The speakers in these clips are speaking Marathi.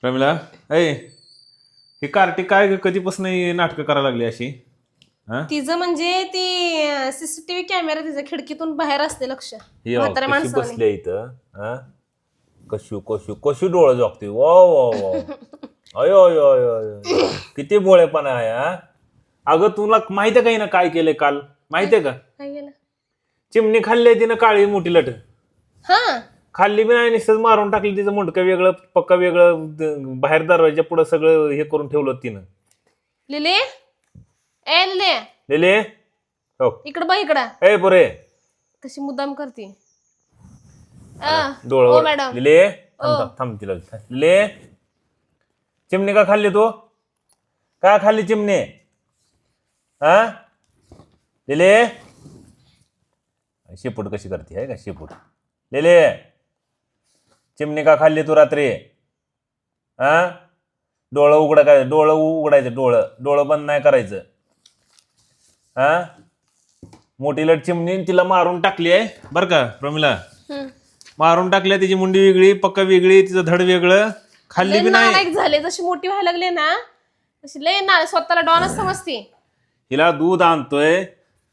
रमिला ऐ ही कार्टी काय कधीपासून नाटकं करायला लागली अशी? हा तिचं म्हणजे ती सीसीटीव्ही कॅमेरा तिच्या खिडकीतून बाहेर असते लक्ष ही म्हाताऱ्या कशी माणसाने. बसली आहे इथं हा? कशी कशी कशी डोळं जगते वा वा वा अयो अयो अयो अयो किती भोळेपणा आहे हा. अगं तुला माहितीये काही ना काय केलंय काल माहितीये का? काय गेलं? चिमणी खाल्ली तिनं काळी मोठी लट हा खाल्ली बी नाही नुसतं मारून टाकली तिचं मुंडकं वेगळं पक्का वेगळं बाहेर दरवाजा पुढं सगळं हे करून ठेवलं तिनं. लिले ए लिले लिले हो इकडं बघ इकडं ए पोरे कशी मुद्दाम करते. डोळं मॅडम लिले थांब तिला लिले चिमणी का खाल्ली तू का खाल्ली चिमणी हा लिले शेपूट कशी करते आहे का शेपूट लिले चिमणी का खाल्ली तू रात्री हा डोळं उघडायचं डोळं बंद नाही करायचं हा मोठी लट चिमणी तिला मारून टाकली आहे बरं का प्रमिला मारून टाकल्या तिची मुंडी वेगळी पक्का वेगळी तिचं धड वेगळं खाल्ली बी नाही. नालायक झाले जशी मोठी व्हायला लागले ना तशी लय ना स्वतःला डॉनच समजते. हिला दूध आणतोय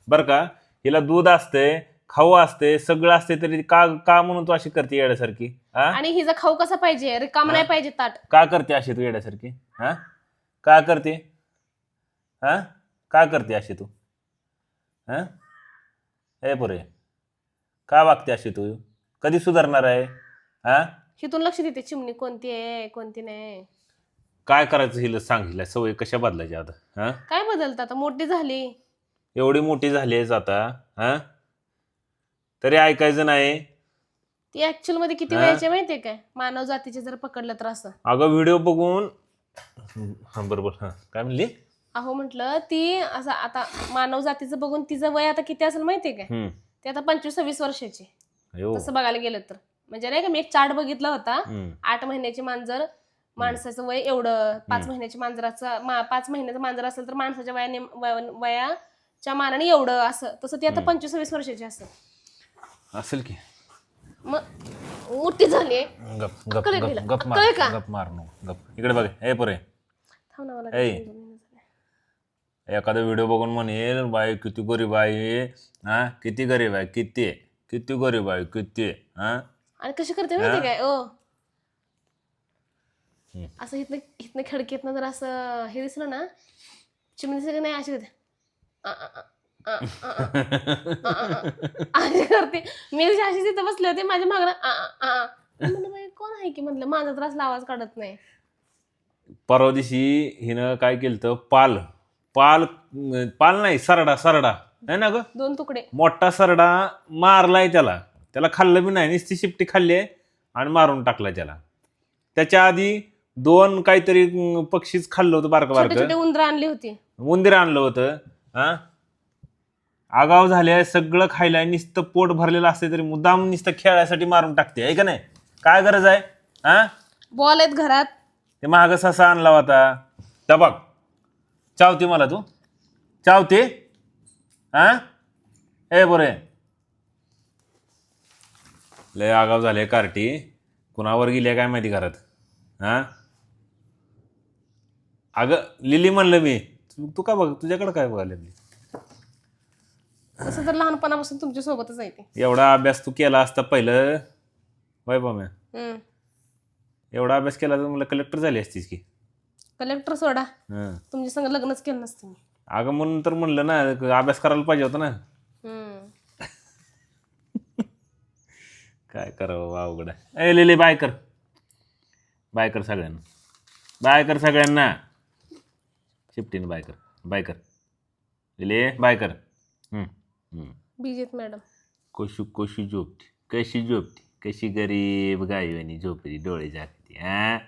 बर का हिला दूध असते खाऊ असते सगळं असते तरी का का म्हणून तू अशी करते येड्यासारकी हा आणि हिचा खाऊ कसा पाहिजे रिकाम नाही पाहिजे ताट. का करते अशी तू येड्यासारखी हा का करते हा का करते अशी तू हा ए पोरे का वागते अशी तू कधी सुधारणार आहे हा हिथून लक्ष देते चिमणी कोणती आहे कोणती नाही. काय करायचं हिला सांग हिला सवय कशा बदलायची आता हा काय बदलतं आता मोठी झाली एवढी मोठी झाली आहेस आता हा तरी ऐकायचं नाही. ती ऍक्च्युअल मध्ये किती वयाची माहितीये काय मानव जातीचे जर पकडलं तर असं. अगं व्हिडिओ बघून हा बरोबर हा काय म्हणली अहो म्हटलं ती असं आता मानव जातीचं बघून तिचं वय आता किती असेल माहितीये काय ते आता 25-26 वर्षाची तसं बघायला गेलं तर म्हणजे नाही का मी एक चार्ट बघितला होता 8 महिन्याची मांजर माणसाचं वय एवढं 5 महिन्याची मांजराचं 5 महिन्याचं मांजर असेल तर माणसाच्या वयाच्या मानाने एवढं असं तसं ती आता 25-26 वर्षाची असेल की मग मोठी झाली गप गप गप गप मार गप इकडे बघ ए पोरे एखादा व्हिडिओ बघून म्हणेल बाई किती गरीब आहे हा किती गरीब आहे किती गरीब आहे किती हा आणि कशी करते माहिती काय असं इथनं खिडकीतनं जर असं हे दिसलं ना चिमणी सगळी नाही अशी करते अशी करते. मी अशी तिथं बसले होते माझ्या मागणं बाई कोण आहे की म्हटलं माझा तर असला आवाज काढत नाही. परवा दिवशी हिनं काय केलं पाल नाही सरडा आहे ना ग 2 तुकडे मोठा सरडा मारलाय त्याला खाल्लं बी नाही नुसती शिपटी खाल्ली आणि मारून टाकला त्याला. त्याच्या आधी 2 काहीतरी पक्षीच खाल्लं होतं बारकं उंदर आणली होती उंदीर आणलं होतं हा आगाव झाले सगळं खायला नुसतं पोट भरलेलं असते तरी मुद्दाम नुसतं खेळायसाठी मारून टाकते आहे का नाही काय गरज आहे हा बॉल आहेत घरात ते मागं ससा आणला होता त्या बघ चावते मला तू चावते हा ए बरे लय आगाव झाले कार्टी कुणावर गेली काय माहिती घरात हा अगं लिली म्हणलं मी तू काय बघ तुझ्याकडे काय बघायला तसं तर लहानपणापासून तुमच्या सोबतच आहे ते. एवढा अभ्यास तू केला असता पहिलं वैभव एवढा अभ्यास केला तर मला कलेक्टर झाली असतीस की. कलेक्टर सोडा तुमच्या संग लग्नच केलं नसतं मी. अगं म्हणून तर म्हणलं ना अभ्यास करायला पाहिजे होता ना. काय करावं अवघड आहे. लिले बाय कर सगळ्यांना शिफ्टीने बाय कर लिले बाय कर. बीजेत मॅडम कशी झोपती कशी गरीब गायवानी झोपती डोळे झाकते हा